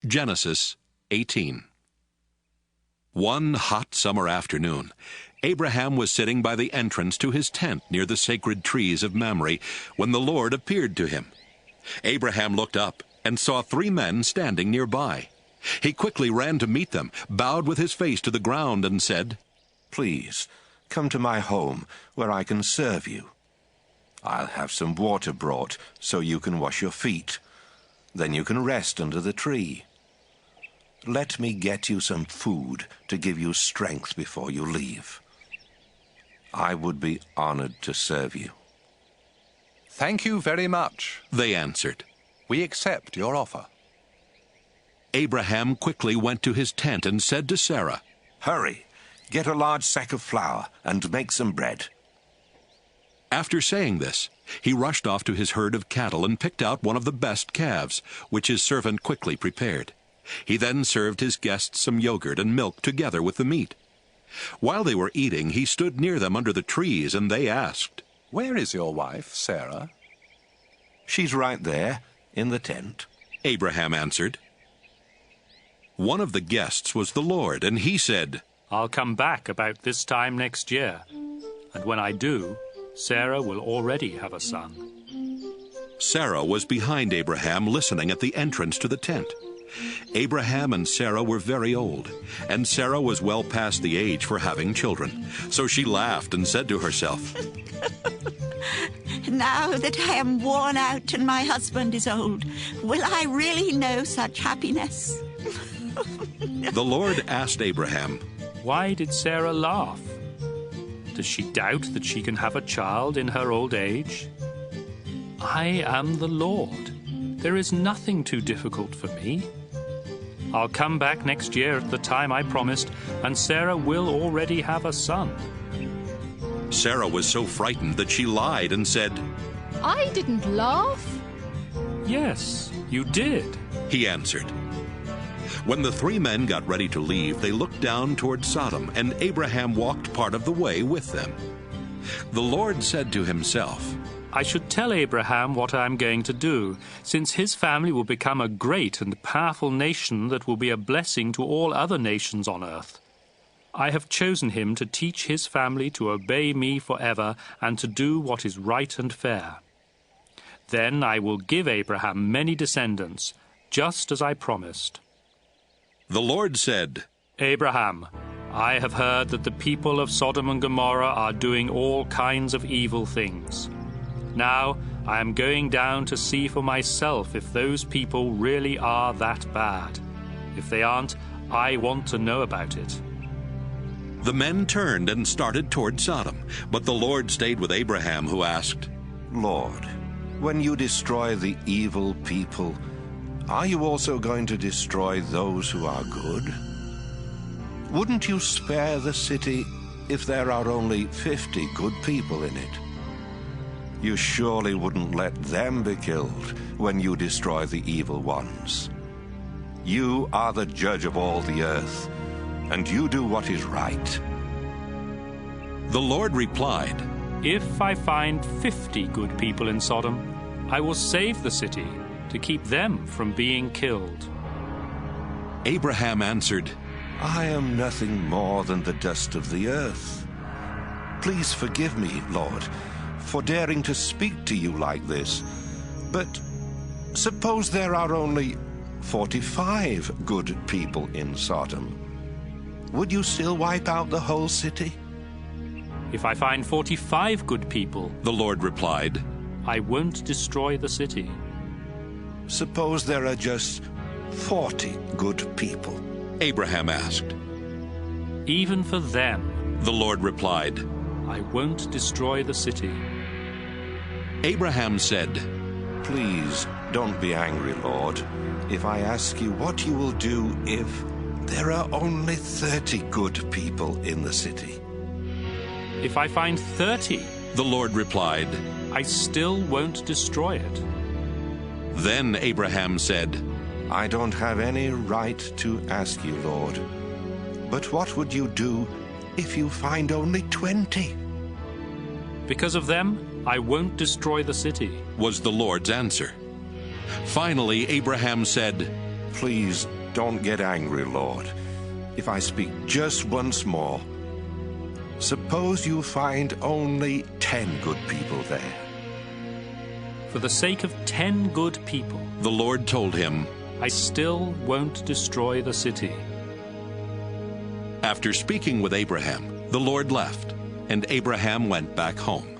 Genesis 18. One hot summer afternoon, Abraham was sitting by the entrance to his tent near the sacred trees of Mamre when the Lord appeared to him. Abraham looked up and saw 3 men standing nearby. He quickly ran to meet them, bowed with his face to the ground, and said, "Please, come to my home where I can serve you. I'll have some water brought so you can wash your feet. Then you can rest under the tree. Let me get you some food to give you strength before you leave. I would be honored to serve you." "Thank you very much," they answered. "We accept your offer." Abraham quickly went to his tent and said to Sarah, "Hurry, get a large sack of flour and make some bread." After saying this, he rushed off to his herd of cattle and picked out one of the best calves, which his servant quickly prepared. He then served his guests some yogurt and milk together with the meat. While they were eating, he stood near them under the trees, and they asked, "Where is your wife, Sarah?" "She's right there, in the tent." Abraham answered. One of the guests was the Lord, and he said, "I'll come back about this time next year, and when I do, Sarah will already have a son." Sarah was behind Abraham, listening at the entrance to the tent. Abraham and Sarah were very old, and Sarah was well past the age for having children. So she laughed and said to herself, "Now that I am worn out and my husband is old, will I really know such happiness?" The Lord asked Abraham, Why did Sarah laugh? Does she doubt that she can have a child in her old age? I am the Lord. There is nothing too difficult for me. I'll come back next year at the time I promised, and Sarah will already have a son. Sarah was so frightened that she lied and said, "I didn't laugh." Yes, you did. He answered. When the 3 men got ready to leave, they looked down toward Sodom, and Abraham walked part of the way with them. The Lord said to himself, I should tell Abraham what I am going to do, since his family will become a great and powerful nation that will be a blessing to all other nations on earth. I have chosen him to teach his family to obey me forever and to do what is right and fair. Then I will give Abraham many descendants, just as I promised. The Lord said, Abraham, I have heard that the people of Sodom and Gomorrah are doing all kinds of evil things. Now I am going down to see for myself if those people really are that bad. If they aren't, I want to know about it. The men turned and started toward Sodom, but the Lord stayed with Abraham, who asked, "Lord, when you destroy the evil people, are you also going to destroy those who are good? Wouldn't you spare the city if there are only 50 good people in it? You surely wouldn't let them be killed when you destroy the evil ones. You are the judge of all the earth, and you do what is right." The Lord replied, If I find 50 good people in Sodom, I will save the city to keep them from being killed. Abraham answered, "I am nothing more than the dust of the earth. Please forgive me, Lord, for daring to speak to you like this. But suppose there are only 45 good people in Sodom. Would you still wipe out the whole city?" If I find 45 good people, the Lord replied, I won't destroy the city. Suppose there are just 40 good people. Abraham asked. Even for them, The Lord replied, I won't destroy the city. Abraham said, "Please don't be angry, Lord, if I ask you what you will do if there are only 30 good people in the city." If I find 30, the Lord replied. I still won't destroy it. Then Abraham said, "I don't have any right to ask you, Lord, but what would you do if you find only 20? Because of them, I won't destroy the city. was the Lord's answer. Finally, Abraham said, Please don't get angry, Lord, if I speak just once more. Suppose you find only 10 good people there. For the sake of 10 good people, The Lord told him, I still won't destroy the city. after speaking with Abraham, the Lord left, and Abraham went back home.